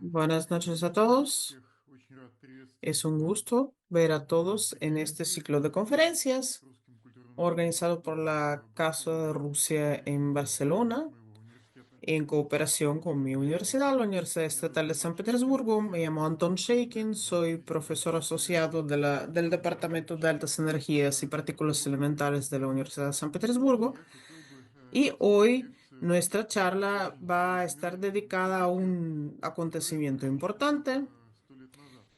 Buenas noches a todos. Es un gusto ver a todos en este ciclo de conferencias organizado por la Casa de Rusia en Barcelona en cooperación con mi universidad, la Universidad Estatal de San Petersburgo. Me llamo Anton Sheikin, soy profesor asociado del Departamento de Altas Energías y Partículas Elementales de la Universidad de San Petersburgo. Y hoy nuestra charla va a estar dedicada a un acontecimiento importante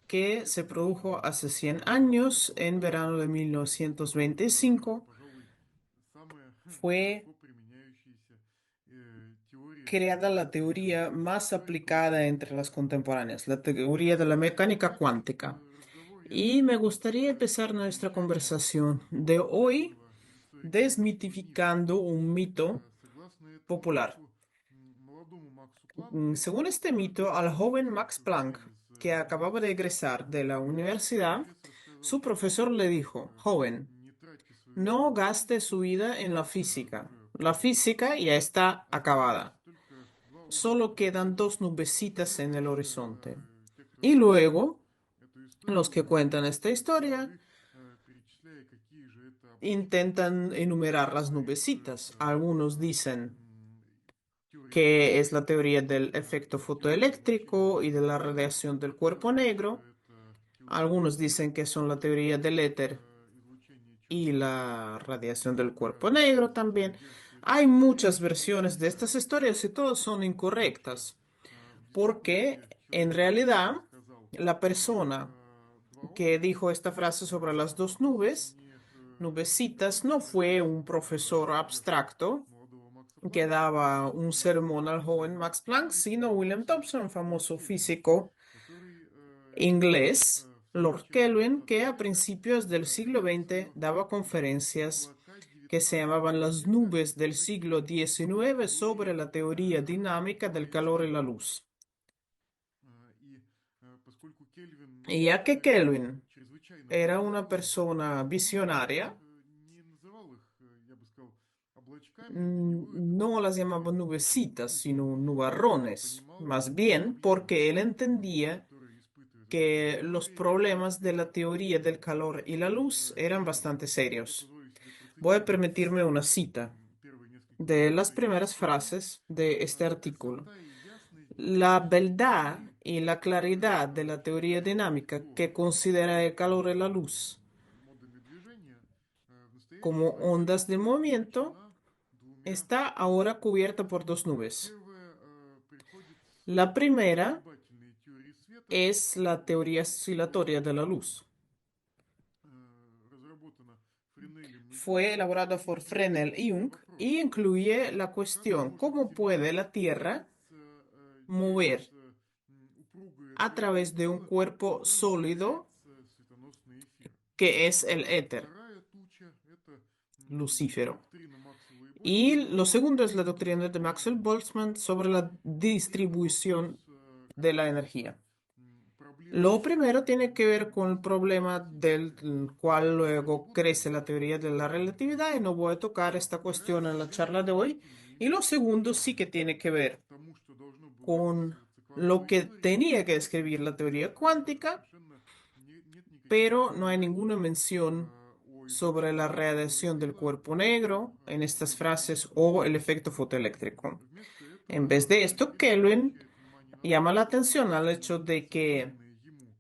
que se produjo hace 100 años, en verano de 1925. Fue creada la teoría más aplicada entre las contemporáneas, la teoría de la mecánica cuántica. Y me gustaría empezar nuestra conversación de hoy desmitificando un mito popular. Según este mito, al joven Max Planck, que acababa de egresar de la universidad, su profesor le dijo: joven, no gaste su vida en la física. La física ya está acabada. Solo quedan dos nubecitas en el horizonte. Y luego, los que cuentan esta historia intentan enumerar las nubecitas. Algunos dicen que es la teoría del efecto fotoeléctrico y de la radiación del cuerpo negro. Algunos dicen que son la teoría del éter y la radiación del cuerpo negro también. Hay muchas versiones de estas historias y todas son incorrectas, porque en realidad la persona que dijo esta frase sobre las dos nubes, nubecitas, no fue un profesor abstracto que daba un sermón al joven Max Planck, sino William Thomson, famoso físico inglés, Lord Kelvin, que a principios del siglo XX daba conferencias que se llamaban las nubes del siglo XIX sobre la teoría dinámica del calor y la luz. Y ya que Kelvin era una persona visionaria, no las llamaba nubecitas, sino nubarrones, más bien porque él entendía que los problemas de la teoría del calor y la luz eran bastante serios. Voy a permitirme una cita de las primeras frases de este artículo. La verdad y la claridad de la teoría dinámica que considera el calor y la luz como ondas de movimiento está ahora cubierta por dos nubes. La primera es la teoría oscilatoria de la luz. Fue elaborada por Fresnel y Jung y incluye la cuestión: ¿cómo puede la Tierra mover a través de un cuerpo sólido que es el éter, Lucífero? Y lo segundo es la doctrina de Maxwell Boltzmann sobre la distribución de la energía. Lo primero tiene que ver con el problema del cual luego crece la teoría de la relatividad, y no voy a tocar esta cuestión en la charla de hoy. Y lo segundo sí que tiene que ver con lo que tenía que describir la teoría cuántica, pero no hay ninguna mención sobre la radiación del cuerpo negro en estas frases o el efecto fotoeléctrico. En vez de esto, Kelvin llama la atención al hecho de que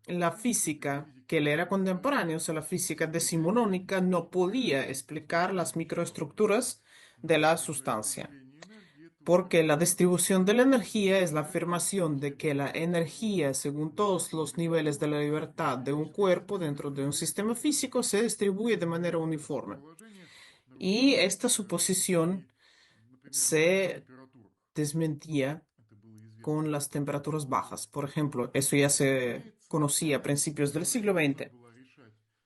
la física que le era contemporánea, o sea, la física decimonónica, no podía explicar las microestructuras de la sustancia, porque la distribución de la energía es la afirmación de que la energía, según todos los niveles de la libertad de un cuerpo dentro de un sistema físico, se distribuye de manera uniforme. Y esta suposición se desmentía con las temperaturas bajas. Por ejemplo, eso ya se conocía a principios del siglo XX.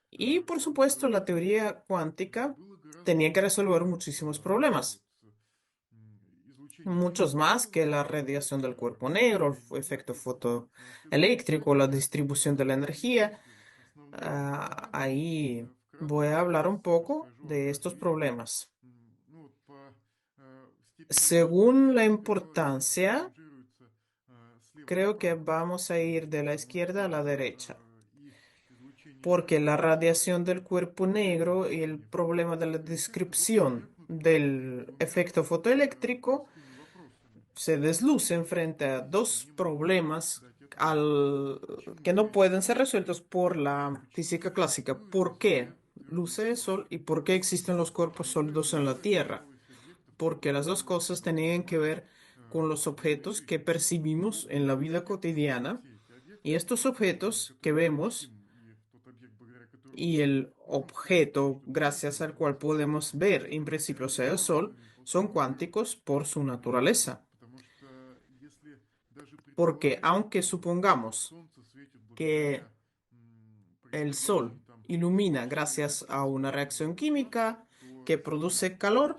Y por supuesto, la teoría cuántica tenía que resolver muchísimos problemas, muchos más que la radiación del cuerpo negro, el efecto fotoeléctrico, la distribución de la energía. Ahí voy a hablar un poco de estos problemas. Según la importancia creo que vamos a ir de la izquierda a la derecha, porque la radiación del cuerpo negro y el problema de la descripción del efecto fotoeléctrico se deslucen frente a dos problemas que no pueden ser resueltos por la física clásica. ¿Por qué luce el sol y por qué existen los cuerpos sólidos en la Tierra? Porque las dos cosas tenían que ver con los objetos que percibimos en la vida cotidiana y estos objetos que vemos y el objeto gracias al cual podemos ver en principio sea el sol son cuánticos por su naturaleza. Porque aunque supongamos que el sol ilumina gracias a una reacción química que produce calor,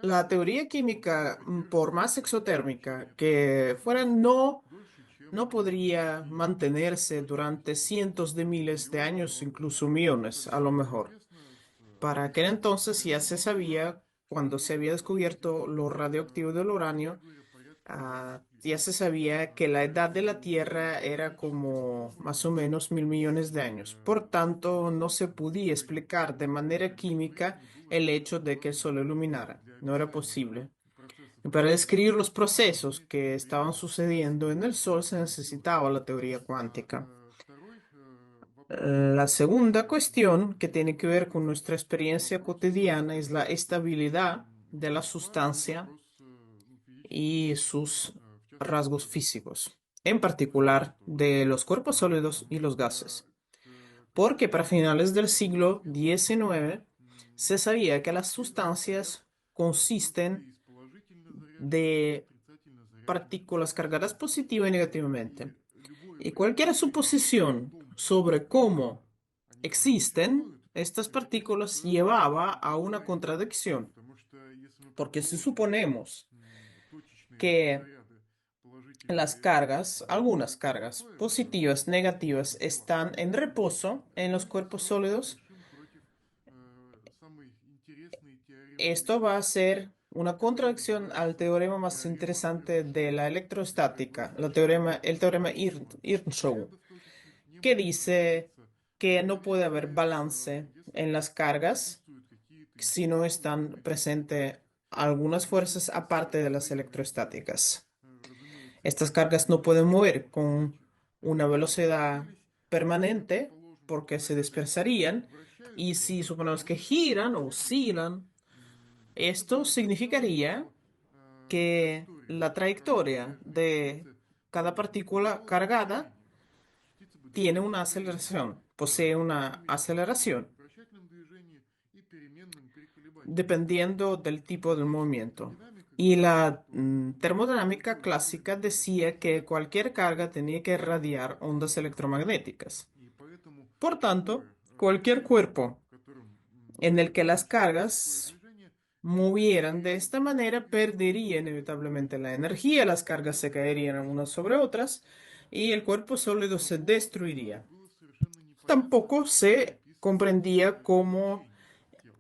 la teoría química, por más exotérmica que fuera, no podría mantenerse durante cientos de miles de años, incluso millones, a lo mejor. Para aquel entonces ya se sabía, cuando se había descubierto lo radioactivo del uranio, ya se sabía que la edad de la Tierra era como más o menos 1.000 millones de años. Por tanto, no se podía explicar de manera química el hecho de que el Sol iluminara. No era posible. Y para describir los procesos que estaban sucediendo en el Sol se necesitaba la teoría cuántica. La segunda cuestión que tiene que ver con nuestra experiencia cotidiana es la estabilidad de la sustancia y sus rasgos físicos, en particular de los cuerpos sólidos y los gases. Porque para finales del siglo XIX se sabía que las sustancias consisten de partículas cargadas positiva y negativamente. Y cualquier suposición sobre cómo existen estas partículas llevaba a una contradicción. Porque si suponemos que las cargas, algunas cargas positivas, negativas, están en reposo en los cuerpos sólidos, esto va a ser una contradicción al teorema más interesante de la electrostática, el teorema Earnshaw, que dice que no puede haber balance en las cargas si no están presentes algunas fuerzas aparte de las electrostáticas. Estas cargas no pueden mover con una velocidad permanente porque se dispersarían y si suponemos que giran o oscilan, esto significaría que la trayectoria de cada partícula cargada tiene una aceleración, posee una aceleración dependiendo del tipo del movimiento. Y la termodinámica clásica decía que cualquier carga tenía que irradiar ondas electromagnéticas. Por tanto, cualquier cuerpo en el que las cargas movieran de esta manera perdería inevitablemente la energía, las cargas se caerían unas sobre otras y el cuerpo sólido se destruiría. Tampoco se comprendía cómo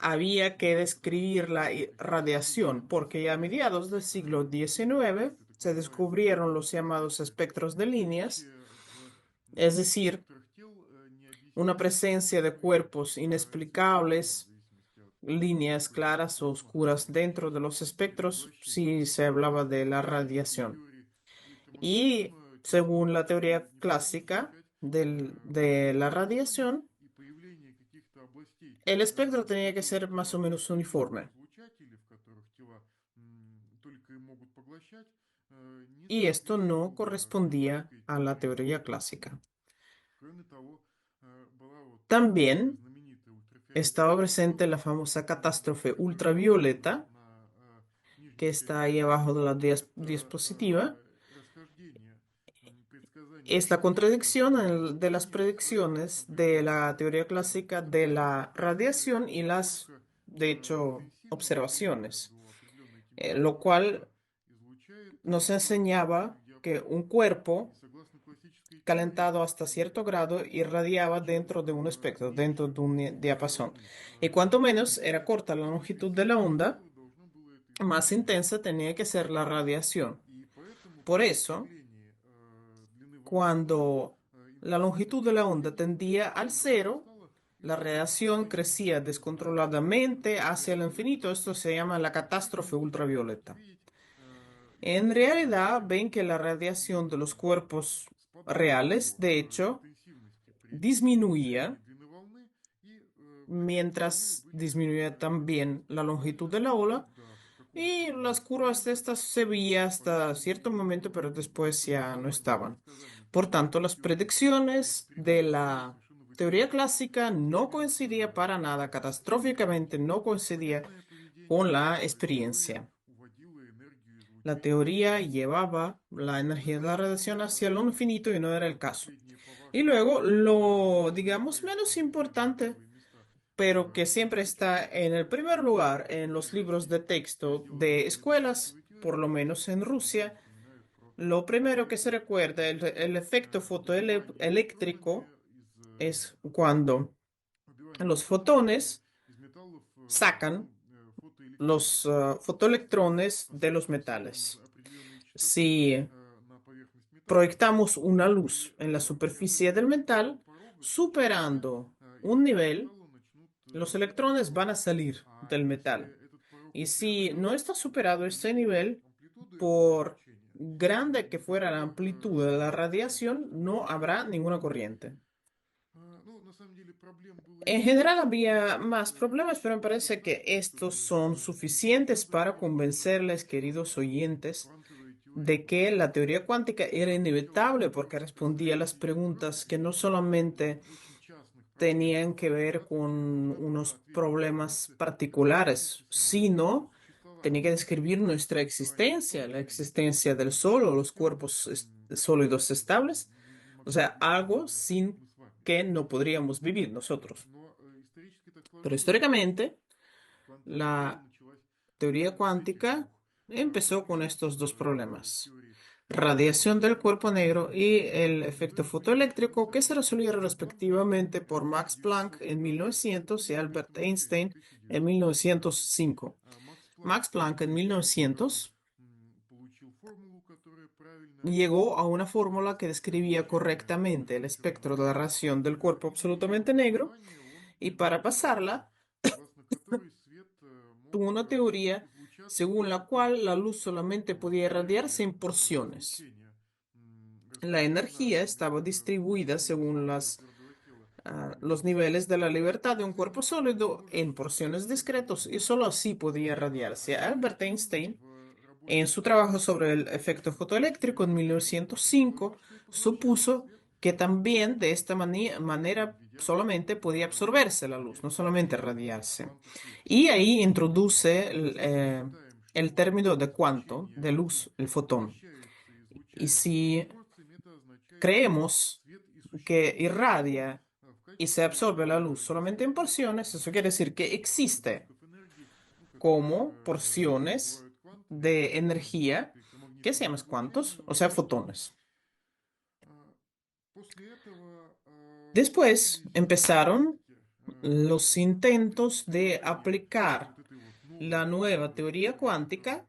había que describir la radiación, porque a mediados del siglo XIX se descubrieron los llamados espectros de líneas, es decir, una presencia de cuerpos inexplicables, líneas claras o oscuras dentro de los espectros, si se hablaba de la radiación. Y según la teoría clásica de la radiación, el espectro tenía que ser más o menos uniforme. Y esto no correspondía a la teoría clásica. También estaba presente la famosa catástrofe ultravioleta, que está ahí abajo de la diapositiva. Es la contradicción de las predicciones de la teoría clásica de la radiación y las, de hecho, observaciones, lo cual nos enseñaba que un cuerpo calentado hasta cierto grado irradiaba dentro de un espectro, dentro de un diapasón. Y cuanto menos era corta la longitud de la onda, más intensa tenía que ser la radiación. Por eso, cuando la longitud de la onda tendía al cero, la radiación crecía descontroladamente hacia el infinito. Esto se llama la catástrofe ultravioleta. En realidad, ven que la radiación de los cuerpos reales, de hecho, disminuía mientras disminuía también la longitud de la ola y las curvas de estas se veían hasta cierto momento, pero después ya no estaban. Por tanto, las predicciones de la teoría clásica no coincidían para nada, catastróficamente no coincidía con la experiencia. La teoría llevaba la energía de la radiación hacia lo infinito y no era el caso. Y luego, lo, digamos, menos importante, pero que siempre está en el primer lugar en los libros de texto de escuelas, por lo menos en Rusia, lo primero que se recuerda, el efecto fotoeléctrico, es cuando los fotones sacan los fotoelectrones de los metales. Si proyectamos una luz en la superficie del metal, superando un nivel, los electrones van a salir del metal. Y si no está superado este nivel, por grande que fuera la amplitud de la radiación, no habrá ninguna corriente. En general había más problemas, pero me parece que estos son suficientes para convencerles, queridos oyentes, de que la teoría cuántica era inevitable porque respondía a las preguntas que no solamente tenían que ver con unos problemas particulares, sino tenía que describir nuestra existencia, la existencia del Sol o los cuerpos sólidos estables, o sea, algo sin que no podríamos vivir nosotros. Pero históricamente, la teoría cuántica empezó con estos dos problemas: radiación del cuerpo negro y el efecto fotoeléctrico, que se resolvieron respectivamente por Max Planck en 1900 y Albert Einstein en 1905. Max Planck en 1900 llegó a una fórmula que describía correctamente el espectro de la radiación del cuerpo absolutamente negro, y para pasarla tuvo una teoría según la cual la luz solamente podía irradiarse en porciones. La energía estaba distribuida según los niveles de la libertad de un cuerpo sólido en porciones discretas y solo así podía irradiarse. Albert Einstein, en su trabajo sobre el efecto fotoeléctrico en 1905, supuso que también de esta manera solamente podía absorberse la luz, no solamente radiarse. Y ahí introduce el término de cuanto, de luz, el fotón. Y si creemos que irradia y se absorbe la luz solamente en porciones, eso quiere decir que existe como porciones de energía que se llaman cuantos, o sea, fotones. Después empezaron los intentos de aplicar la nueva teoría cuántica,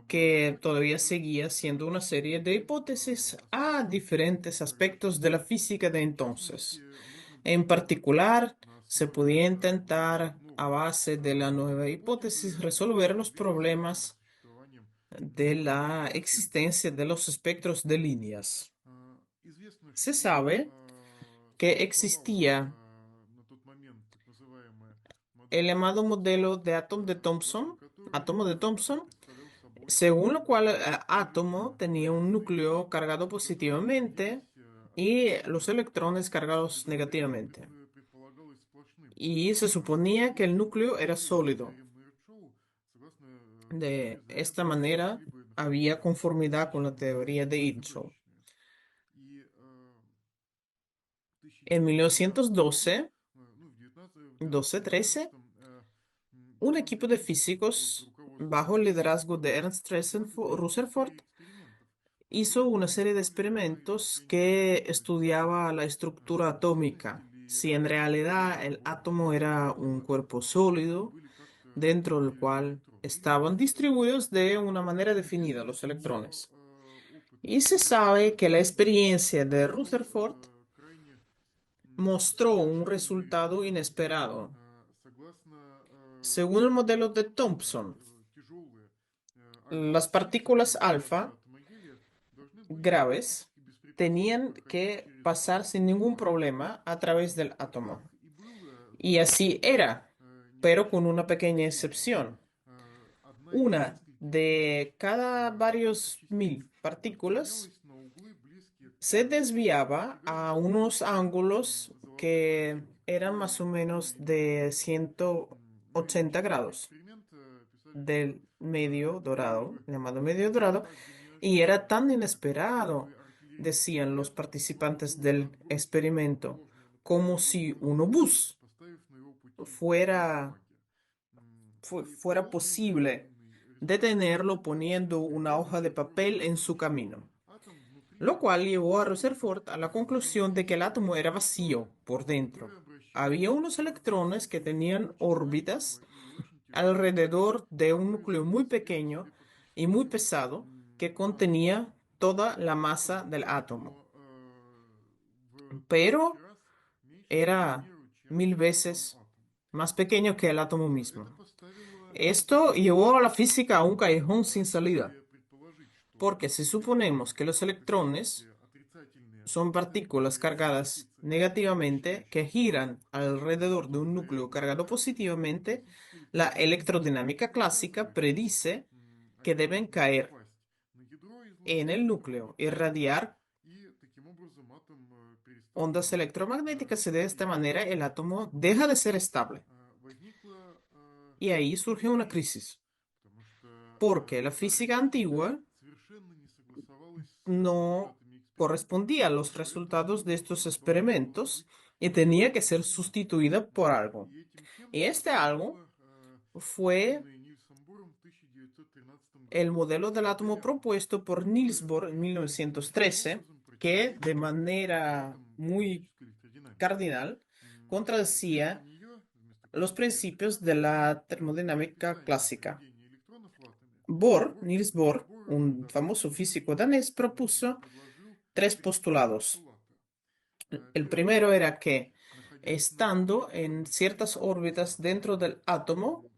que todavía seguía siendo una serie de hipótesis a diferentes aspectos de la física de entonces. En particular, se podía intentar, a base de la nueva hipótesis, resolver los problemas de la existencia de los espectros de líneas. Se sabe que existía el llamado modelo de átomo de Thomson, según lo cual el átomo tenía un núcleo cargado positivamente y los electrones cargados negativamente. Y se suponía que el núcleo era sólido. De esta manera había conformidad con la teoría de Earnshaw. En 1912, 12-13, un equipo de físicos bajo el liderazgo de Ernst Rutherford hizo una serie de experimentos que estudiaba la estructura atómica, si en realidad el átomo era un cuerpo sólido dentro del cual estaban distribuidos de una manera definida los electrones. Y se sabe que la experiencia de Rutherford mostró un resultado inesperado. Según el modelo de Thomson, las partículas alfa graves tenían que pasar sin ningún problema a través del átomo. Y así era, pero con una pequeña excepción. Una de cada varios mil partículas se desviaba a unos ángulos que eran más o menos de 180 grados del medio dorado, llamado medio dorado, y era tan inesperado, decían los participantes del experimento, como si un obús fuera, fuera posible detenerlo poniendo una hoja de papel en su camino, lo cual llevó a Rutherford a la conclusión de que el átomo era vacío por dentro. Había unos electrones que tenían órbitas alrededor de un núcleo muy pequeño y muy pesado que contenía toda la masa del átomo, pero era 1000 veces más pequeño que el átomo mismo. Esto llevó a la física a un callejón sin salida, porque si suponemos que los electrones son partículas cargadas negativamente que giran alrededor de un núcleo cargado positivamente, la electrodinámica clásica predice que deben caer en el núcleo, irradiar ondas electromagnéticas y de esta manera el átomo deja de ser estable. Y ahí surge una crisis, porque la física antigua no correspondía a los resultados de estos experimentos y tenía que ser sustituida por algo. Y este algo fue el modelo del átomo propuesto por Niels Bohr en 1913, que de manera muy cardinal contradecía los principios de la termodinámica clásica. Niels Bohr, un famoso físico danés, propuso tres postulados. El primero era que, estando en ciertas órbitas dentro del átomo,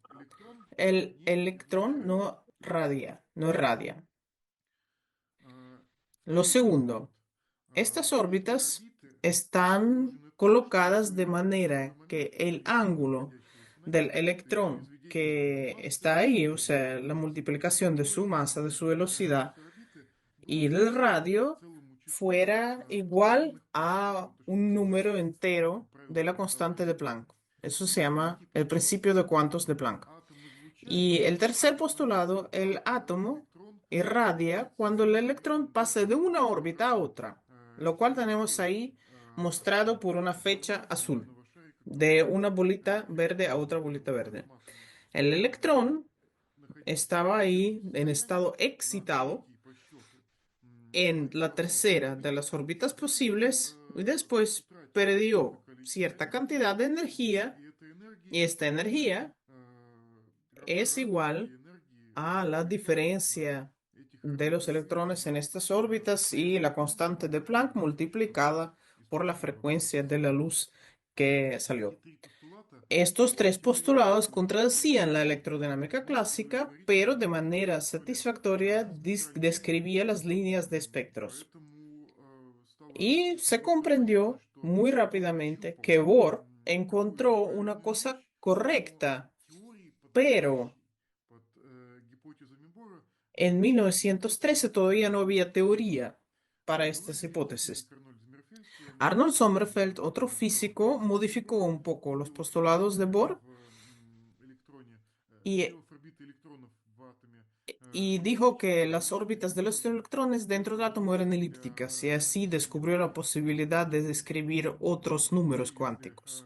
el electrón no irradia. Lo segundo, estas órbitas están colocadas de manera que el ángulo del electrón que está ahí, o sea, la multiplicación de su masa, de su velocidad, y el radio fuera igual a un número entero de la constante de Planck. Eso se llama el principio de cuantos de Planck. Y el tercer postulado, el átomo irradia cuando el electrón pasa de una órbita a otra, lo cual tenemos ahí mostrado por una flecha azul, de una bolita verde a otra bolita verde. El electrón estaba ahí en estado excitado en la tercera de las órbitas posibles y después perdió cierta cantidad de energía y esta energía es igual a la diferencia de los electrones en estas órbitas y la constante de Planck multiplicada por la frecuencia de la luz que salió. Estos tres postulados contradecían la electrodinámica clásica, pero de manera satisfactoria describía las líneas de espectros. Y se comprendió muy rápidamente que Bohr encontró una cosa correcta, pero en 1913 todavía no había teoría para estas hipótesis. Arnold Sommerfeld, otro físico, modificó un poco los postulados de Bohr y, y dijo que las órbitas de los electrones dentro del átomo eran elípticas y así descubrió la posibilidad de describir otros números cuánticos.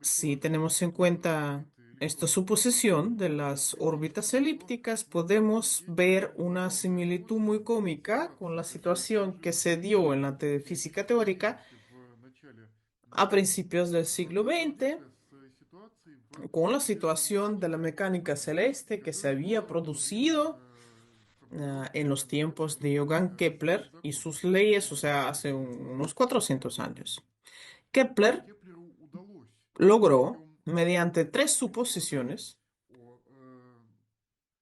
Si tenemos en cuenta esta suposición de las órbitas elípticas, podemos ver una similitud muy cómica con la situación que se dio en la física teórica a principios del siglo XX, con la situación de la mecánica celeste que se había producido en los tiempos de Johann Kepler y sus leyes, o sea, hace unos 400 años. Kepler logró, mediante tres suposiciones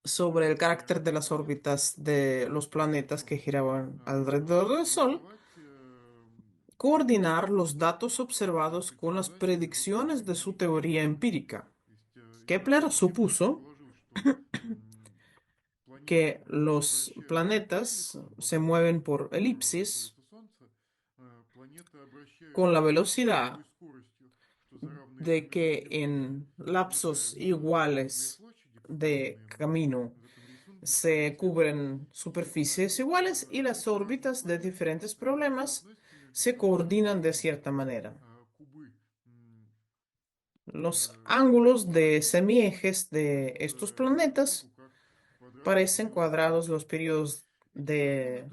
sobre el carácter de las órbitas de los planetas que giraban alrededor del Sol, coordinar los datos observados con las predicciones de su teoría empírica. Kepler supuso que los planetas se mueven por elipsis con la velocidad de que en lapsos iguales de camino se cubren superficies iguales y las órbitas de diferentes problemas se coordinan de cierta manera. Los ángulos de semiejes de estos planetas parecen cuadrados los periodos de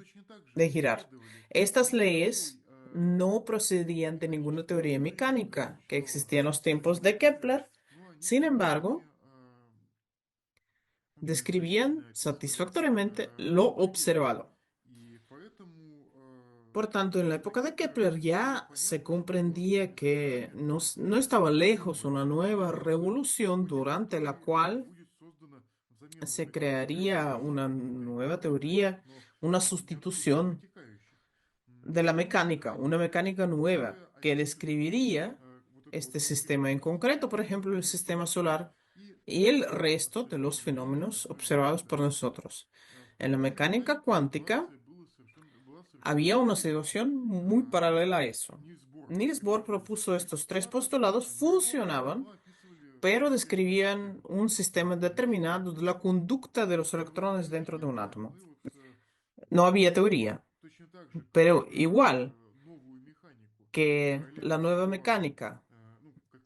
girar. Estas leyes no procedían de ninguna teoría mecánica que existía en los tiempos de Kepler. Sin embargo, describían satisfactoriamente lo observado. Por tanto, en la época de Kepler ya se comprendía que no estaba lejos una nueva revolución durante la cual se crearía una nueva teoría, una sustitución de la mecánica, una mecánica nueva que describiría este sistema en concreto, por ejemplo, el sistema solar y el resto de los fenómenos observados por nosotros. En la mecánica cuántica había una situación muy paralela a eso. Niels Bohr propuso estos tres postulados, funcionaban, pero describían un sistema determinado de la conducta de los electrones dentro de un átomo. No había teoría, pero igual que la nueva mecánica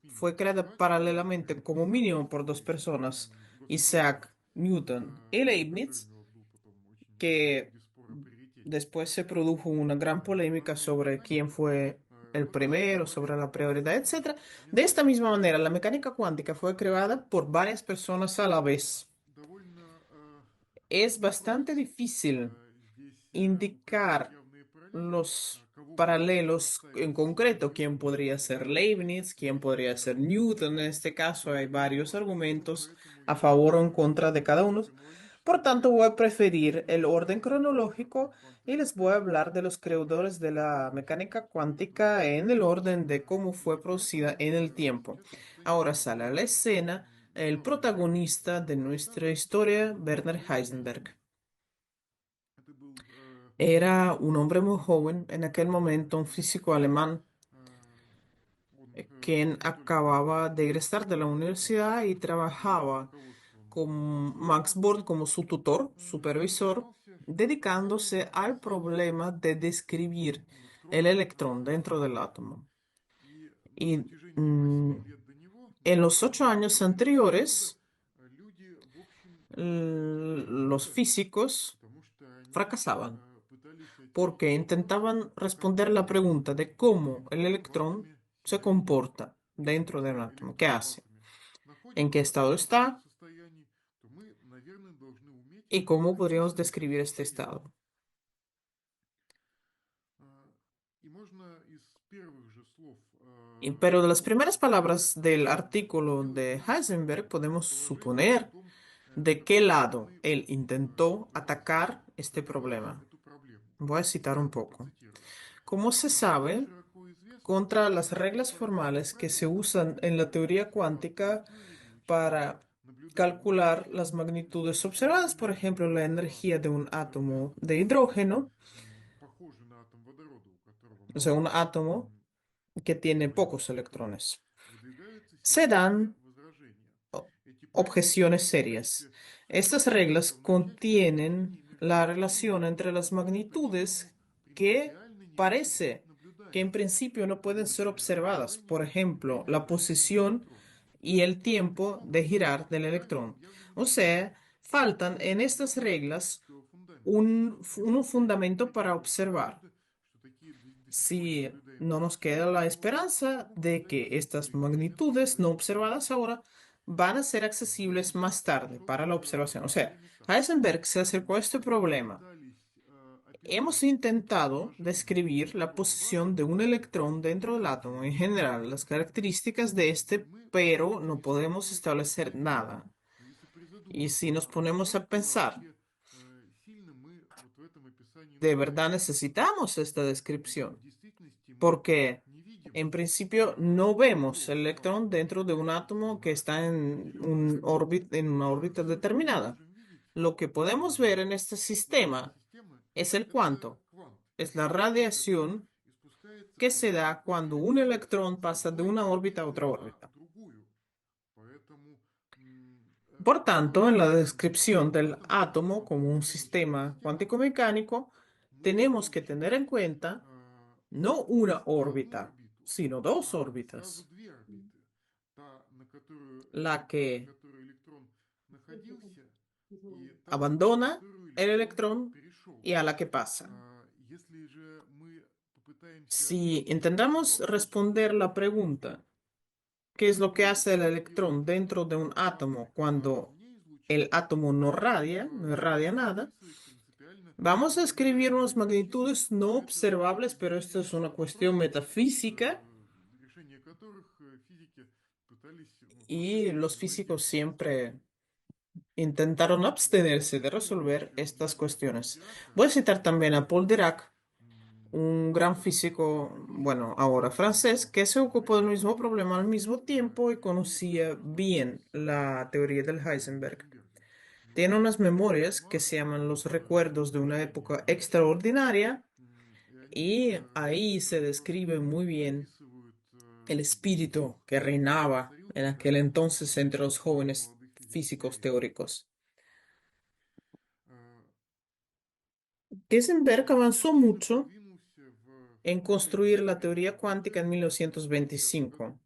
fue creada paralelamente como mínimo por dos personas, Isaac Newton y Leibniz, que después se produjo una gran polémica sobre quién fue el primero, sobre la prioridad, etcétera. De esta misma manera, la mecánica cuántica fue creada por varias personas a la vez. Es bastante difícil indicar los paralelos en concreto, quién podría ser Leibniz, quién podría ser Newton. En este caso hay varios argumentos a favor o en contra de cada uno. Por tanto, voy a preferir el orden cronológico y les voy a hablar de los creadores de la mecánica cuántica en el orden de cómo fue producida en el tiempo. Ahora sale a la escena el protagonista de nuestra historia, Werner Heisenberg. Era un hombre muy joven, en aquel momento un físico alemán, quien acababa de egresar de la universidad y trabajaba con Max Born como su tutor, supervisor, dedicándose al problema de describir el electrón dentro del átomo. Y mm, en los 8 años anteriores, los físicos fracasaban porque intentaban responder la pregunta de cómo el electrón se comporta dentro de un átomo, qué hace, en qué estado está y cómo podríamos describir este estado. Pero de las primeras palabras del artículo de Heisenberg podemos suponer de qué lado él intentó atacar este problema. Voy a citar un poco. Como se sabe, contra las reglas formales que se usan en la teoría cuántica para calcular las magnitudes observadas, por ejemplo, la energía de un átomo de hidrógeno, o sea, un átomo que tiene pocos electrones. Se dan objeciones serias. Estas reglas contienen la relación entre las magnitudes que parece que en principio no pueden ser observadas. Por ejemplo, la posición y el tiempo de girar del electrón. O sea, faltan en estas reglas un fundamento para observar. si no nos queda la esperanza de que estas magnitudes no observadas ahora van a ser accesibles más tarde para la observación. O sea, Heisenberg se acercó a este problema. Hemos intentado describir la posición de un electrón dentro del átomo, en general, las características de este, pero no podemos establecer nada. Y si nos ponemos a pensar, de verdad necesitamos esta descripción, porque en principio no vemos el electrón dentro de un átomo que está en una órbita determinada. Lo que podemos ver en este sistema es el cuanto, es la radiación que se da cuando un electrón pasa de una órbita a otra órbita. Por tanto, en la descripción del átomo como un sistema cuántico mecánico, tenemos que tener en cuenta no una órbita, sino dos órbitas, la que abandona el electrón y a la que pasa. Si intentamos responder la pregunta, ¿qué es lo que hace el electrón dentro de un átomo cuando el átomo no irradia nada? Vamos a escribir unas magnitudes no observables, pero esto es una cuestión metafísica y los físicos siempre intentaron abstenerse de resolver estas cuestiones. Voy a citar también a Paul Dirac, un gran físico, bueno, ahora francés, que se ocupó del mismo problema al mismo tiempo y conocía bien la teoría del Heisenberg. Tiene unas memorias que se llaman Los recuerdos de una época extraordinaria y ahí se describe muy bien el espíritu que reinaba en aquel entonces entre los jóvenes físicos teóricos. Heisenberg avanzó mucho en construir la teoría cuántica en 1925.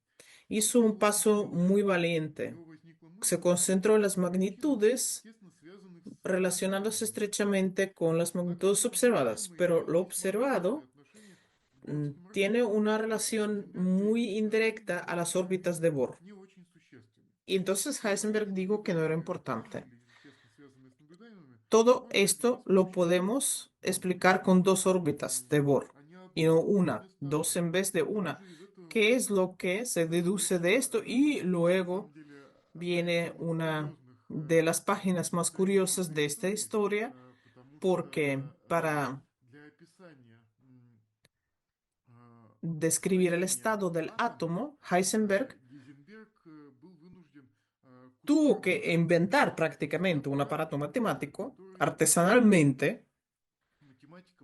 Hizo un paso muy valiente. Se concentró en las magnitudes relacionándose estrechamente con las magnitudes observadas, pero lo observado tiene una relación muy indirecta a las órbitas de Bohr. Y entonces Heisenberg dijo que no era importante. Todo esto lo podemos explicar con dos órbitas de Bohr y no una, dos en vez de una. ¿Qué es lo que se deduce de esto? Y luego viene una de las páginas más curiosas de esta historia, porque para describir el estado del átomo, Heisenberg tuvo que inventar prácticamente un aparato matemático artesanalmente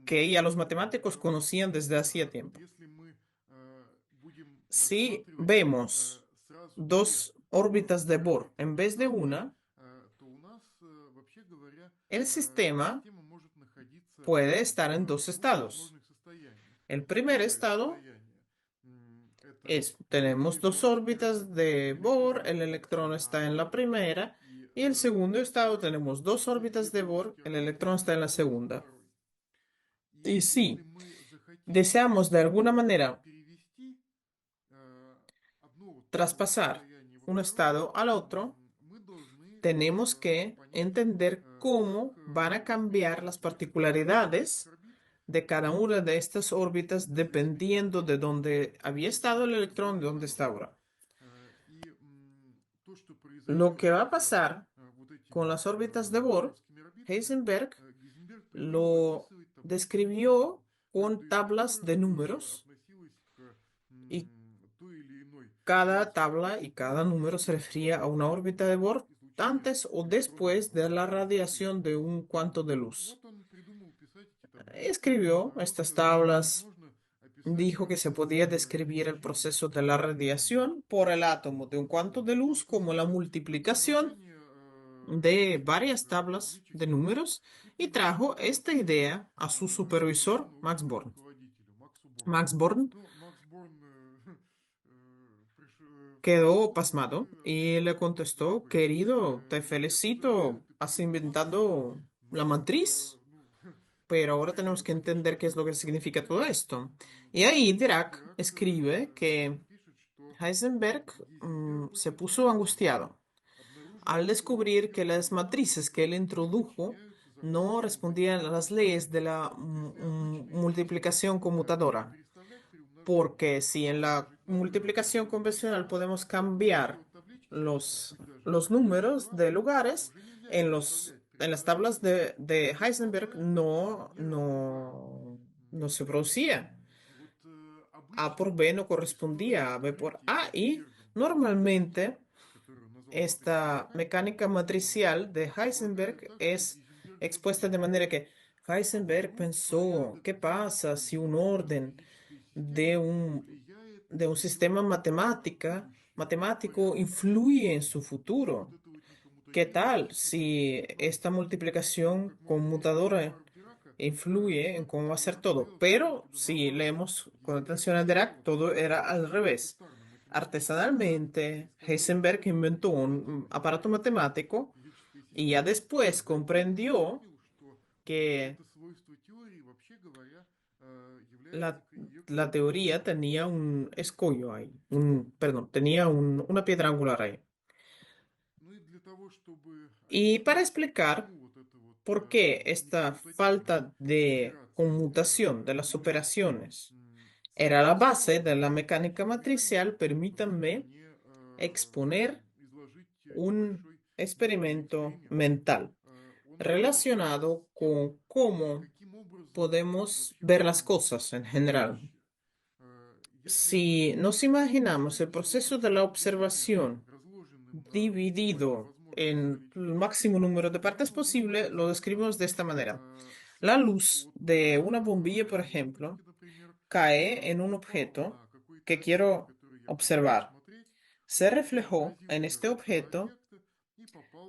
que ya los matemáticos conocían desde hacía tiempo. Si vemos dos órbitas de Bohr en vez de una, el sistema puede estar en dos estados. El primer estado es, tenemos dos órbitas de Bohr, el electrón está en la primera, y el segundo estado tenemos dos órbitas de Bohr, el electrón está en la segunda. Y si deseamos de alguna manera traspasar un estado al otro, tenemos que entender cómo van a cambiar las particularidades de cada una de estas órbitas dependiendo de dónde había estado el electrón y dónde está ahora. Lo que va a pasar con las órbitas de Bohr, Heisenberg lo describió con tablas de números y cada tabla y cada número se refería a una órbita de Bohr antes o después de la radiación de un cuanto de luz. Escribió estas tablas, dijo que se podía describir el proceso de la radiación por el átomo de un cuanto de luz como la multiplicación de varias tablas de números y trajo esta idea a su supervisor, Max Born. Max Born quedó pasmado y le contestó, querido, te felicito, has inventado la matriz, pero ahora tenemos que entender qué es lo que significa todo esto. Y ahí Dirac escribe que Heisenberg se puso angustiado al descubrir que las matrices que él introdujo no respondían a las leyes de la multiplicación conmutadora. Porque si en la multiplicación convencional podemos cambiar los, los números de lugares, en las tablas de Heisenberg no se producía. A por B no correspondía a B por A y normalmente esta mecánica matricial de Heisenberg es expuesta de manera que Heisenberg pensó, ¿qué pasa si un orden de de un sistema matemático influye en su futuro? ¿Qué tal si esta multiplicación conmutadora influye en cómo va a ser todo? Pero si leemos con atención a Dirac, todo era al revés. Artesanalmente, Heisenberg inventó un aparato matemático y ya después comprendió que la, la teoría tenía un escollo ahí, perdón, tenía una piedra angular ahí. Y para explicar por qué esta falta de conmutación de las operaciones era la base de la mecánica matricial, permítanme exponer un experimento mental relacionado con cómo podemos ver las cosas en general. Si nos imaginamos el proceso de la observación dividido en el máximo número de partes posible, lo describimos de esta manera. La luz de una bombilla, por ejemplo, cae en un objeto que quiero observar. Se reflejó en este objeto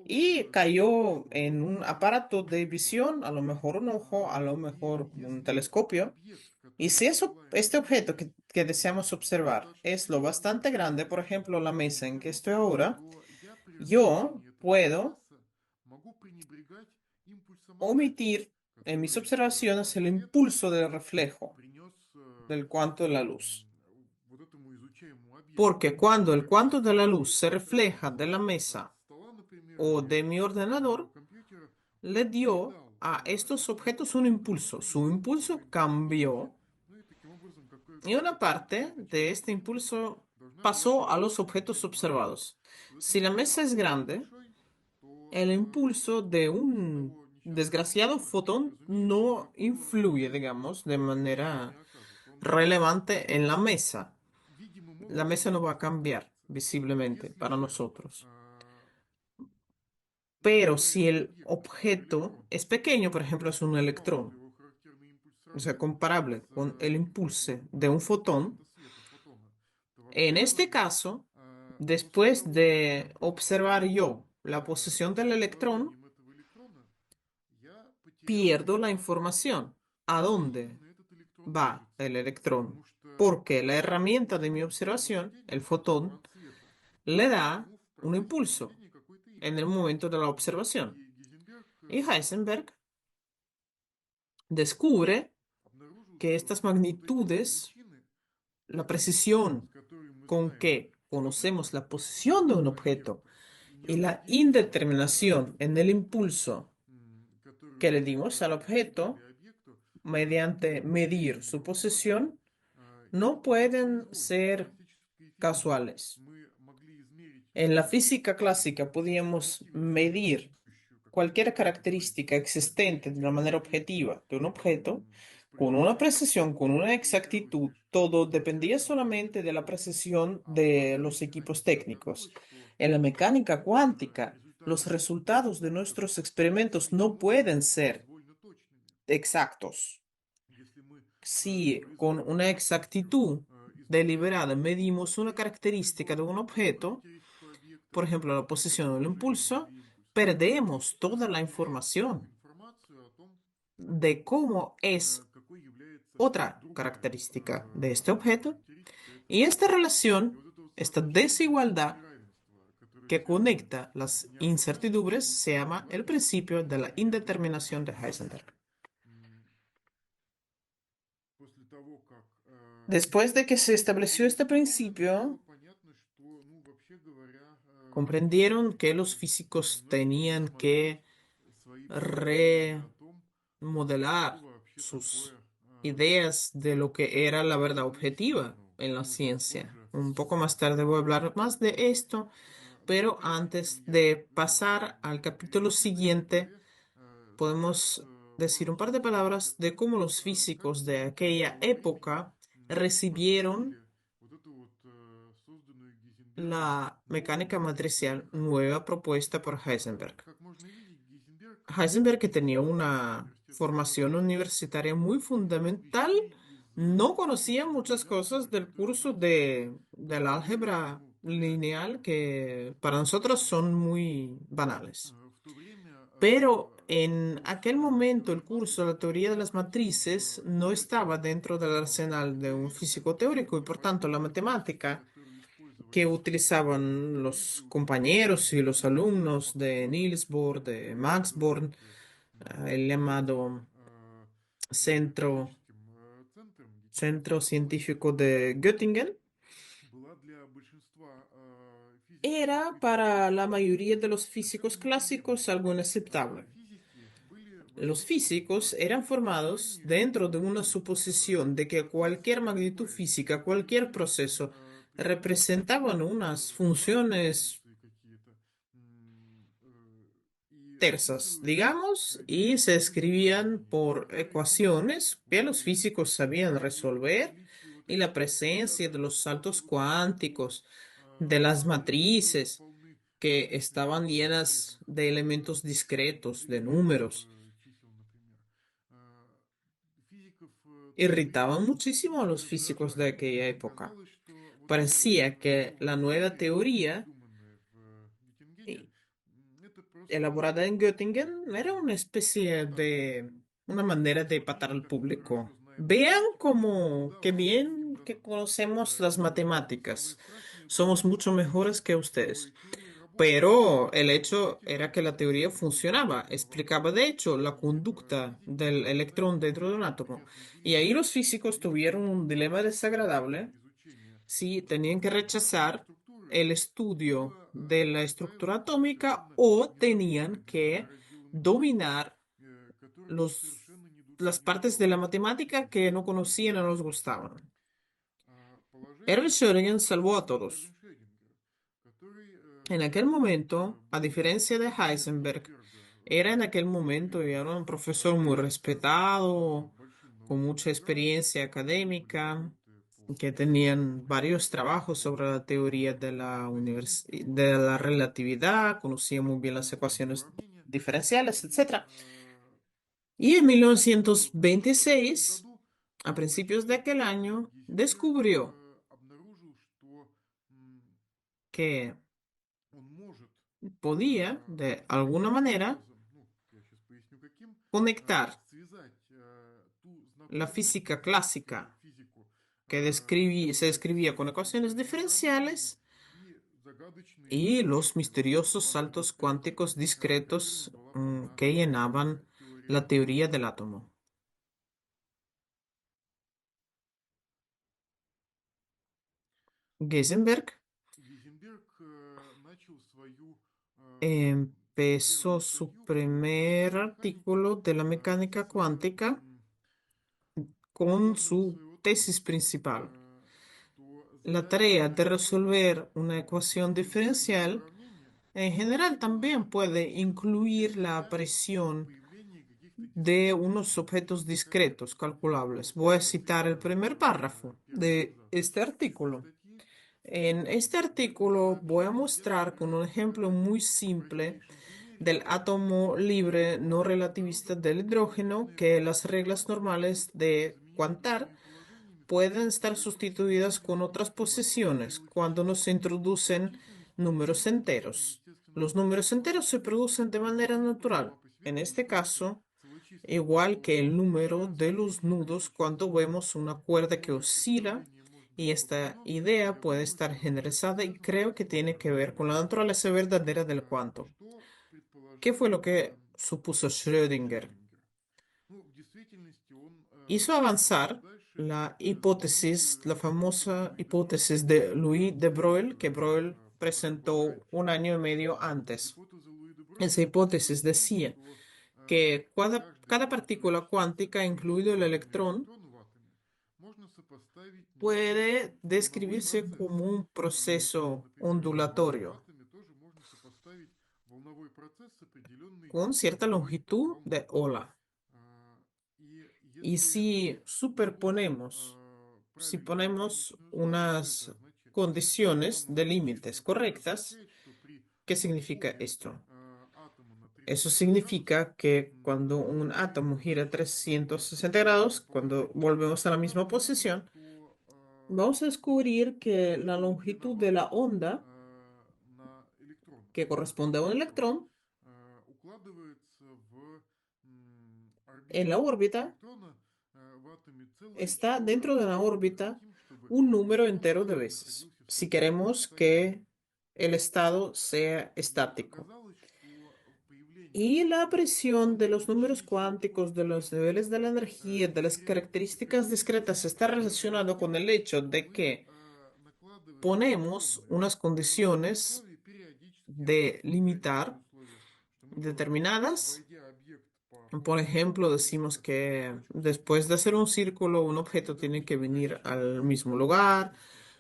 y cayó en un aparato de visión, a lo mejor un ojo, a lo mejor un telescopio. Y si este objeto que deseamos observar es lo bastante grande, por ejemplo, la mesa en que estoy ahora, yo puedo omitir en mis observaciones el impulso del reflejo del cuanto de la luz. Porque cuando el cuanto de la luz se refleja de la mesa o de mi ordenador, le dio a estos objetos un impulso. Su impulso cambió y una parte de este impulso pasó a los objetos observados. Si la mesa es grande, el impulso de un desgraciado fotón no influye, digamos, de manera relevante en la mesa. La mesa no va a cambiar visiblemente para nosotros. Pero si el objeto es pequeño, por ejemplo, es un electrón, o sea, comparable con el impulso de un fotón, en este caso, después de observar yo la posición del electrón, pierdo la información. ¿A dónde va el electrón? Porque la herramienta de mi observación, el fotón, le da un impulso en el momento de la observación. Y Heisenberg descubre que estas magnitudes, la precisión con que conocemos la posición de un objeto y la indeterminación en el impulso que le dimos al objeto mediante medir su posición, no pueden ser casuales. En la física clásica podíamos medir cualquier característica existente de una manera objetiva de un objeto con una precisión, con una exactitud. Todo dependía solamente de la precisión de los equipos técnicos. En la mecánica cuántica, los resultados de nuestros experimentos no pueden ser exactos. Si con una exactitud deliberada medimos una característica de un objeto, por ejemplo, la posición del impulso, perdemos toda la información de cómo es otra característica de este objeto y esta relación, esta desigualdad que conecta las incertidumbres se llama el principio de la indeterminación de Heisenberg. Después de que se estableció este principio, comprendieron que los físicos tenían que remodelar sus ideas de lo que era la verdad objetiva en la ciencia. Un poco más tarde voy a hablar más de esto, pero antes de pasar al capítulo siguiente, podemos decir un par de palabras de cómo los físicos de aquella época recibieron la mecánica matricial nueva propuesta por Heisenberg. Heisenberg, que tenía una formación universitaria muy fundamental, no conocía muchas cosas del curso del álgebra lineal que para nosotros son muy banales. Pero en aquel momento el curso de la teoría de las matrices no estaba dentro del arsenal de un físico teórico y por tanto la matemática que utilizaban los compañeros y los alumnos de Niels Bohr, de Max Born, el llamado centro, centro científico de Göttingen, era para la mayoría de los físicos clásicos algo inaceptable. Los físicos eran formados dentro de una suposición de que cualquier magnitud física, cualquier proceso, representaban unas funciones tersas, digamos, y se escribían por ecuaciones que los físicos sabían resolver, y la presencia de los saltos cuánticos, de las matrices, que estaban llenas de elementos discretos, de números, irritaban muchísimo a los físicos de aquella época. Parecía que la nueva teoría elaborada en Göttingen era una especie de una manera de patar al público. Vean como que bien que conocemos las matemáticas. Somos mucho mejores que ustedes. Pero el hecho era que la teoría funcionaba, explicaba de hecho la conducta del electrón dentro de un átomo. Y ahí los físicos tuvieron un dilema desagradable si tenían que rechazar el estudio de la estructura atómica o tenían que dominar los, las partes de la matemática que no conocían o no les gustaban. Ernst Schrödinger salvó a todos. En aquel momento, a diferencia de Heisenberg, era en aquel momento y era un profesor muy respetado, con mucha experiencia académica, que tenían varios trabajos sobre la teoría de de la relatividad, conocía muy bien las ecuaciones diferenciales, etcétera. Y en 1926, a principios de aquel año, descubrió que podía, de alguna manera, conectar la física clásica se describía con ecuaciones diferenciales y los misteriosos saltos cuánticos discretos que llenaban la teoría del átomo. Heisenberg empezó su primer artículo de la mecánica cuántica con su tesis principal. La tarea de resolver una ecuación diferencial en general también puede incluir la aparición de unos objetos discretos calculables. Voy a citar el primer párrafo de este artículo. En este artículo voy a mostrar con un ejemplo muy simple del átomo libre no relativista del hidrógeno que las reglas normales de cuantar pueden estar sustituidas con otras posiciones cuando no se introducen números enteros. Los números enteros se producen de manera natural. En este caso, igual que el número de los nudos cuando vemos una cuerda que oscila, y esta idea puede estar generalizada y creo que tiene que ver con la naturaleza verdadera del cuanto. ¿Qué fue lo que supuso Schrödinger? Hizo avanzar la hipótesis, la famosa hipótesis de Louis de Broglie, que Broglie presentó un año y medio antes. Esa hipótesis decía que cada partícula cuántica, incluido el electrón, puede describirse como un proceso ondulatorio con cierta longitud de ola. Y si ponemos unas condiciones de límites correctas, ¿qué significa esto? Eso significa que cuando un átomo gira 360 grados, cuando volvemos a la misma posición, vamos a descubrir que la longitud de la onda que corresponde a un electrón en la órbita está dentro de la órbita un número entero de veces, si queremos que el estado sea estático. Y la presión de los números cuánticos, de los niveles de la energía, de las características discretas, está relacionado con el hecho de que ponemos unas condiciones de limitar determinadas. Por ejemplo, decimos que después de hacer un círculo, un objeto tiene que venir al mismo lugar,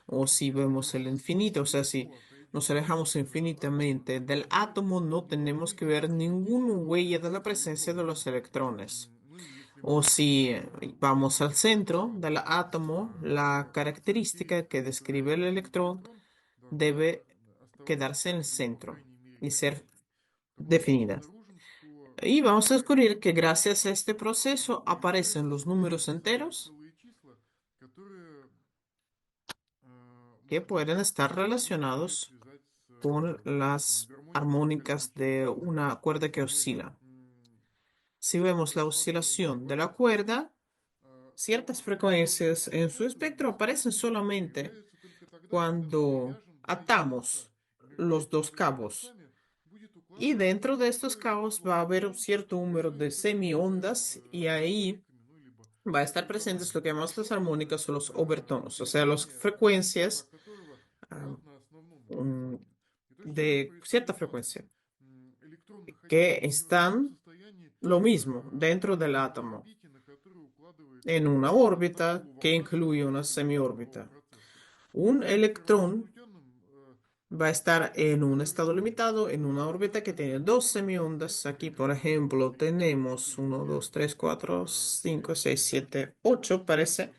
o si vemos el infinito, o sea, si nos alejamos infinitamente del átomo, no tenemos que ver ninguna huella de la presencia de los electrones. O si vamos al centro del átomo, la característica que describe el electrón debe quedarse en el centro y ser definida. Y vamos a descubrir que gracias a este proceso aparecen los números enteros que pueden estar relacionados con las armónicas de una cuerda que oscila. Si vemos la oscilación de la cuerda, ciertas frecuencias en su espectro aparecen solamente cuando atamos los dos cabos. Y dentro de estos cabos va a haber un cierto número de semiondas y ahí va a estar presentes lo que llamamos las armónicas o los overtonos, o sea, las frecuencias ah, mm, de cierta frecuencia que están lo mismo dentro del átomo en una órbita que incluye una semiórbita. Un electrón va a estar en un estado limitado, en una órbita que tiene dos semiondas. Aquí, por ejemplo, tenemos uno, 2, 3, 4, 5, 6, 7, 8, parece.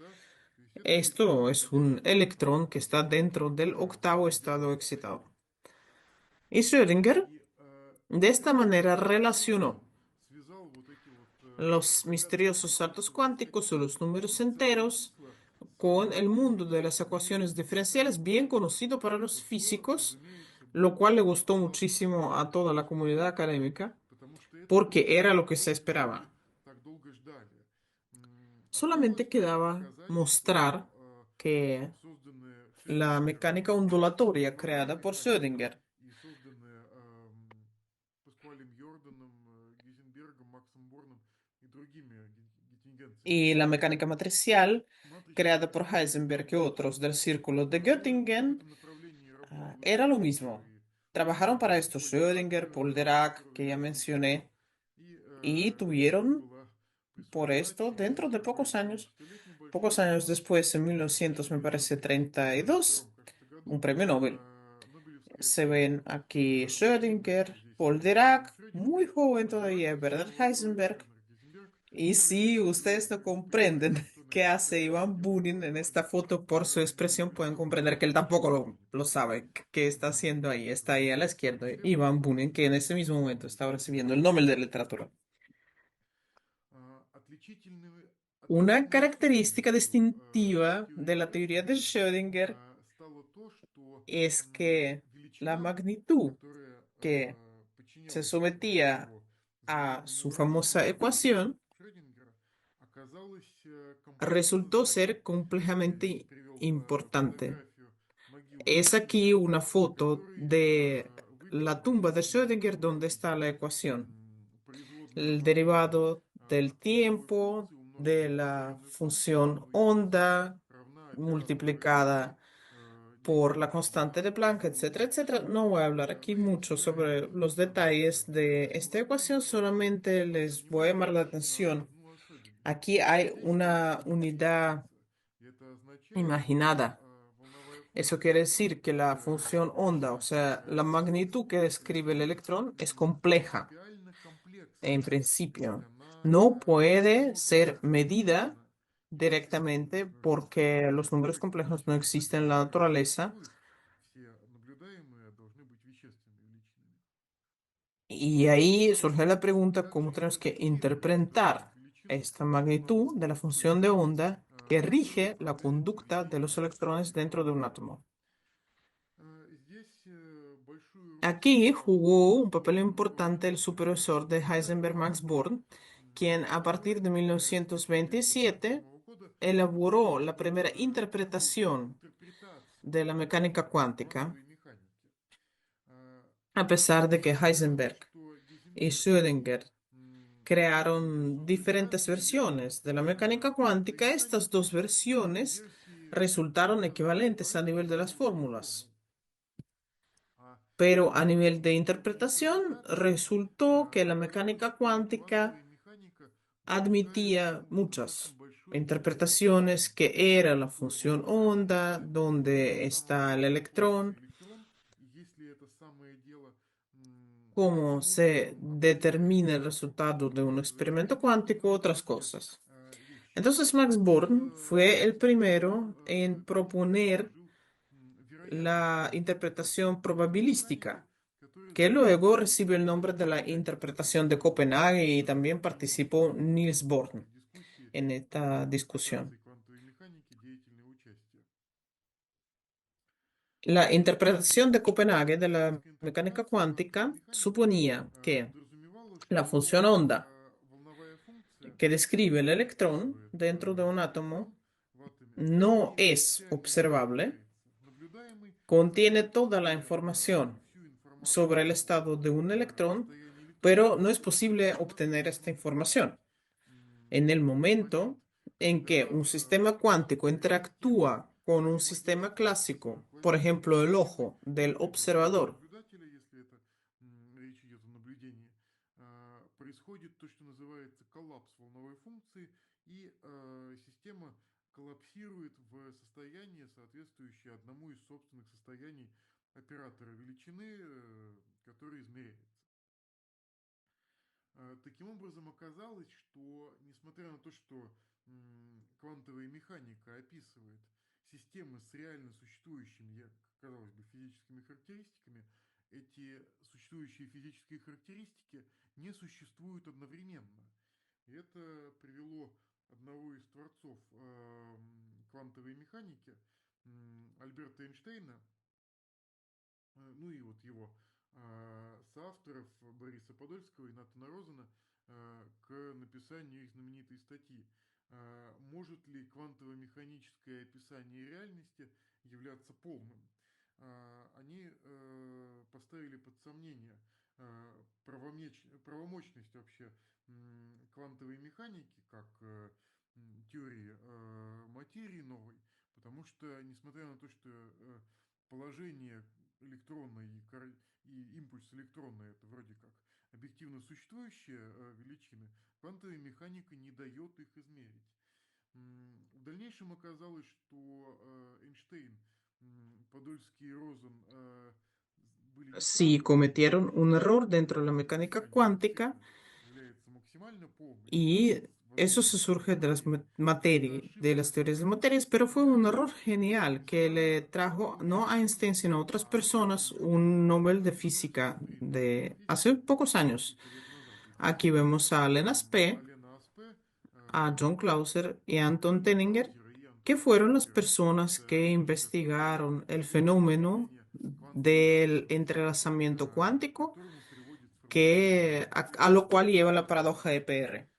Esto es un electrón que está dentro del octavo estado excitado. Y Schrödinger de esta manera relacionó los misteriosos saltos cuánticos o los números enteros con el mundo de las ecuaciones diferenciales, bien conocido para los físicos, lo cual le gustó muchísimo a toda la comunidad académica, porque era lo que se esperaba. Solamente quedaba mostrar que la mecánica ondulatoria creada por Schrödinger y la mecánica matricial creada por Heisenberg y otros del círculo de Göttingen era lo mismo. Trabajaron para esto Schrödinger, Paul Dirac, que ya mencioné, y tuvieron por esto dentro de pocos años después, en 1900, me parece 32, un premio Nobel. Se ven aquí Schrödinger, Paul Dirac, muy joven todavía, ¿verdad? Heisenberg. Y si ustedes no comprenden qué hace Iván Bunin en esta foto por su expresión, pueden comprender que él tampoco lo sabe. ¿Qué está haciendo ahí? Está ahí a la izquierda, Iván Bunin, que en ese mismo momento estaba recibiendo el Nobel de Literatura. Una característica distintiva de la teoría de Schrödinger es que la magnitud que se sometía a su famosa ecuación resultó ser complejamente importante. Es aquí una foto de la tumba de Schrödinger donde está la ecuación. El derivado del tiempo de la función onda multiplicada por la constante de Planck, etcétera, etcétera. No voy a hablar aquí mucho sobre los detalles de esta ecuación, solamente les voy a llamar la atención. Aquí hay una unidad imaginada. Eso quiere decir que la función onda, o sea, la magnitud que describe el electrón es compleja en principio. No puede ser medida directamente porque los números complejos no existen en la naturaleza. Y ahí surge la pregunta, ¿cómo tenemos que interpretar esta magnitud de la función de onda que rige la conducta de los electrones dentro de un átomo? Aquí jugó un papel importante el supervisor de Heisenberg, Max Born, quien a partir de 1927 elaboró la primera interpretación de la mecánica cuántica, a pesar de que Heisenberg y Schrödinger crearon diferentes versiones de la mecánica cuántica. Estas dos versiones resultaron equivalentes a nivel de las fórmulas, pero a nivel de interpretación resultó que la mecánica cuántica admitía muchas interpretaciones, que era la función onda, donde está el electrón, cómo se determina el resultado de un experimento cuántico, otras cosas. Entonces Max Born fue el primero en proponer la interpretación probabilística, que luego recibió el nombre de la interpretación de Copenhague, y también participó Niels Bohr en esta discusión. La interpretación de Copenhague de la mecánica cuántica suponía que la función onda que describe el electrón dentro de un átomo no es observable, contiene toda la información sobre el estado de un electrón, pero no es posible obtener esta información. En el momento en que un sistema cuántico interactúa con un sistema clásico, por ejemplo, el ojo del observador, si cometieron un error dentro de la mecánica cuántica, y eso se surge de las materias, de las teorías de materias, pero fue un error genial que le trajo no a Einstein, sino a otras personas un Nobel de física de hace pocos años. Aquí vemos a Lena Spee, a John Clauser y a Anton Tenninger, que fueron las personas que investigaron el fenómeno del entrelazamiento cuántico, a lo cual lleva la paradoja de PR.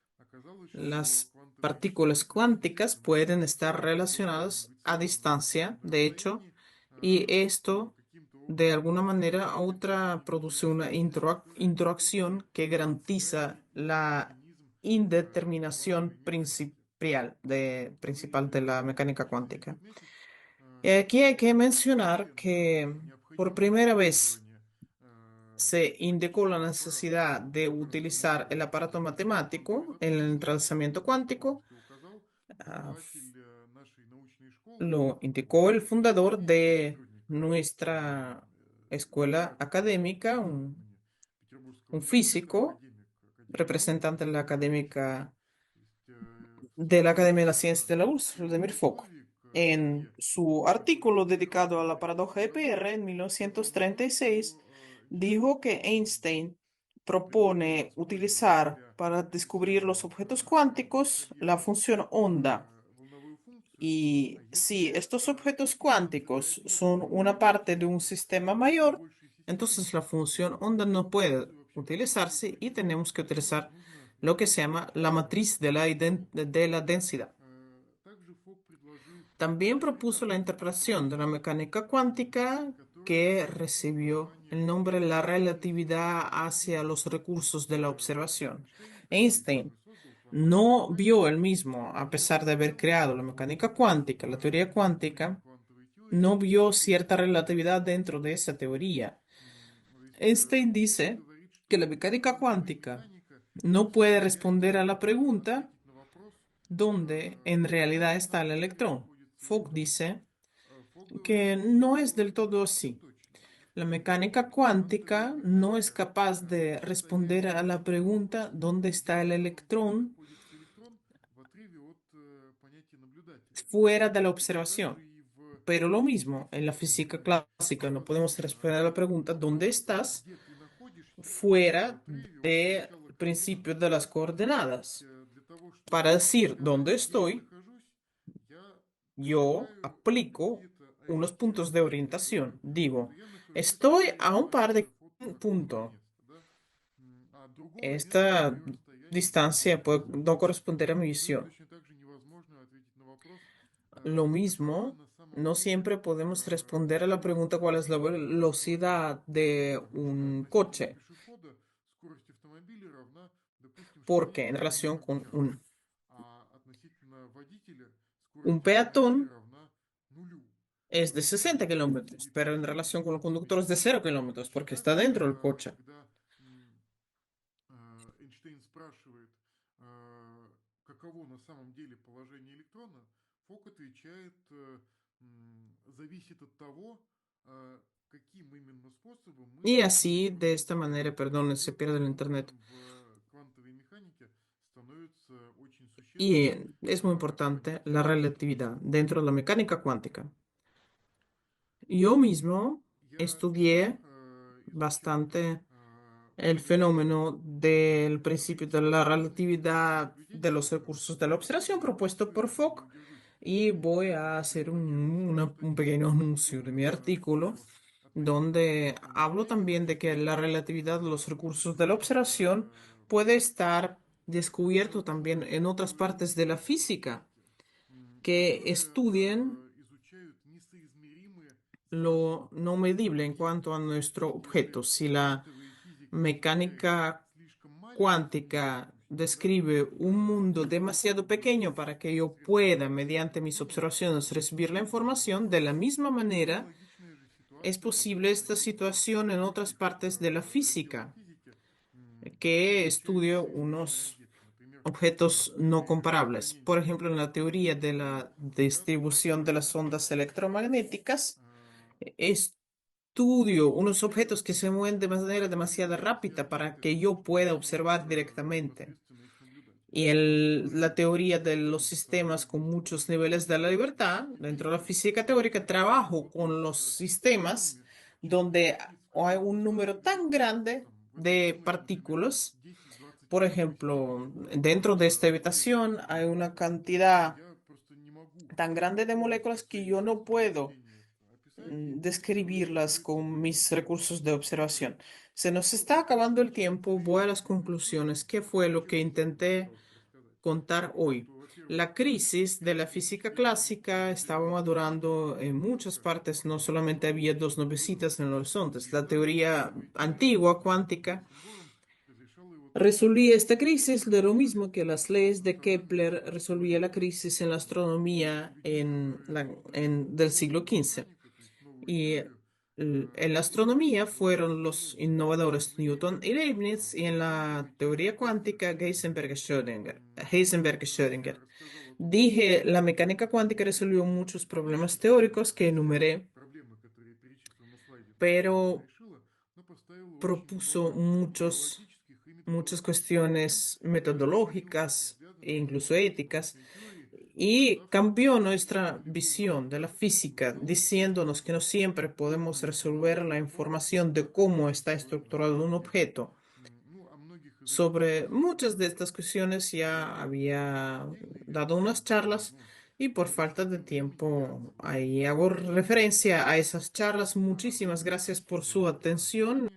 Las partículas cuánticas pueden estar relacionadas a distancia, de hecho, y esto de alguna manera u otra produce una interacción que garantiza la indeterminación principal de la mecánica cuántica. Y aquí hay que mencionar que por primera vez se indicó la necesidad de utilizar el aparato matemático en el entrelazamiento cuántico. Ah, lo indicó el fundador de nuestra escuela académica, un físico, representante de de la Academia de las Ciencias de la URSS, Vladimir Fock. En su artículo dedicado a la paradoja de PR en 1936, dijo que Einstein propone utilizar para descubrir los objetos cuánticos la función onda. Y si estos objetos cuánticos son una parte de un sistema mayor, entonces la función onda no puede utilizarse y tenemos que utilizar lo que se llama la matriz de de la densidad. También propuso la interpretación de la mecánica cuántica que recibió el nombre de la relatividad hacia los recursos de la observación. Einstein no vio él mismo, a pesar de haber creado la mecánica cuántica, la teoría cuántica, no vio cierta relatividad dentro de esa teoría. Einstein dice que la mecánica cuántica no puede responder a la pregunta dónde en realidad está el electrón. Fogg dice que no es del todo así. La mecánica cuántica no es capaz de responder a la pregunta ¿dónde está el electrón fuera de la observación? Pero lo mismo, en la física clásica no podemos responder a la pregunta ¿dónde estás fuera del principio de las coordenadas? Para decir dónde estoy, yo aplico unos puntos de orientación. Digo, estoy a un par de puntos. Esta distancia puede no corresponder a mi visión. Lo mismo, no siempre podemos responder a la pregunta cuál es la velocidad de un coche, porque en relación con un peatón es de 60 kilómetros, pero en relación con el conductor es de 0 kilómetros, porque está dentro del coche. Y así, de esta manera, perdón, se pierde el internet. Y es muy importante la relatividad dentro de la mecánica cuántica. Yo mismo estudié bastante el fenómeno del principio de la relatividad de los recursos de la observación propuesto por Fock y voy a hacer un pequeño anuncio de mi artículo donde hablo también de que la relatividad de los recursos de la observación puede estar descubierto también en otras partes de la física que estudien lo no medible en cuanto a nuestro objeto. Si la mecánica cuántica describe un mundo demasiado pequeño para que yo pueda, mediante mis observaciones, recibir la información, de la misma manera es posible esta situación en otras partes de la física, que estudio unos objetos no comparables. Por ejemplo, en la teoría de la distribución de las ondas electromagnéticas, estudio unos objetos que se mueven de manera demasiado rápida para que yo pueda observar directamente. Y la teoría de los sistemas con muchos niveles de la libertad, dentro de la física teórica, trabajo con los sistemas donde hay un número tan grande de partículas. Por ejemplo, dentro de esta habitación hay una cantidad tan grande de moléculas que yo no puedo describirlas con mis recursos de observación. Se nos está acabando el tiempo, voy a las conclusiones. ¿Qué fue lo que intenté contar hoy? La crisis de la física clásica estaba madurando en muchas partes, no solamente había dos nubecitas en el horizonte. La teoría antigua cuántica resolvía esta crisis de lo mismo que las leyes de Kepler resolvía la crisis en la astronomía del siglo XV. Y en la astronomía fueron los innovadores Newton y Leibniz, y en la teoría cuántica Heisenberg y Schrödinger. Heisenberg y Schrödinger. Dije, la mecánica cuántica resolvió muchos problemas teóricos que enumeré, pero propuso muchas cuestiones metodológicas e incluso éticas, y cambió nuestra visión de la física, diciéndonos que no siempre podemos resolver la información de cómo está estructurado un objeto. Sobre muchas de estas cuestiones ya había dado unas charlas, y por falta de tiempo ahí hago referencia a esas charlas. Muchísimas gracias por su atención.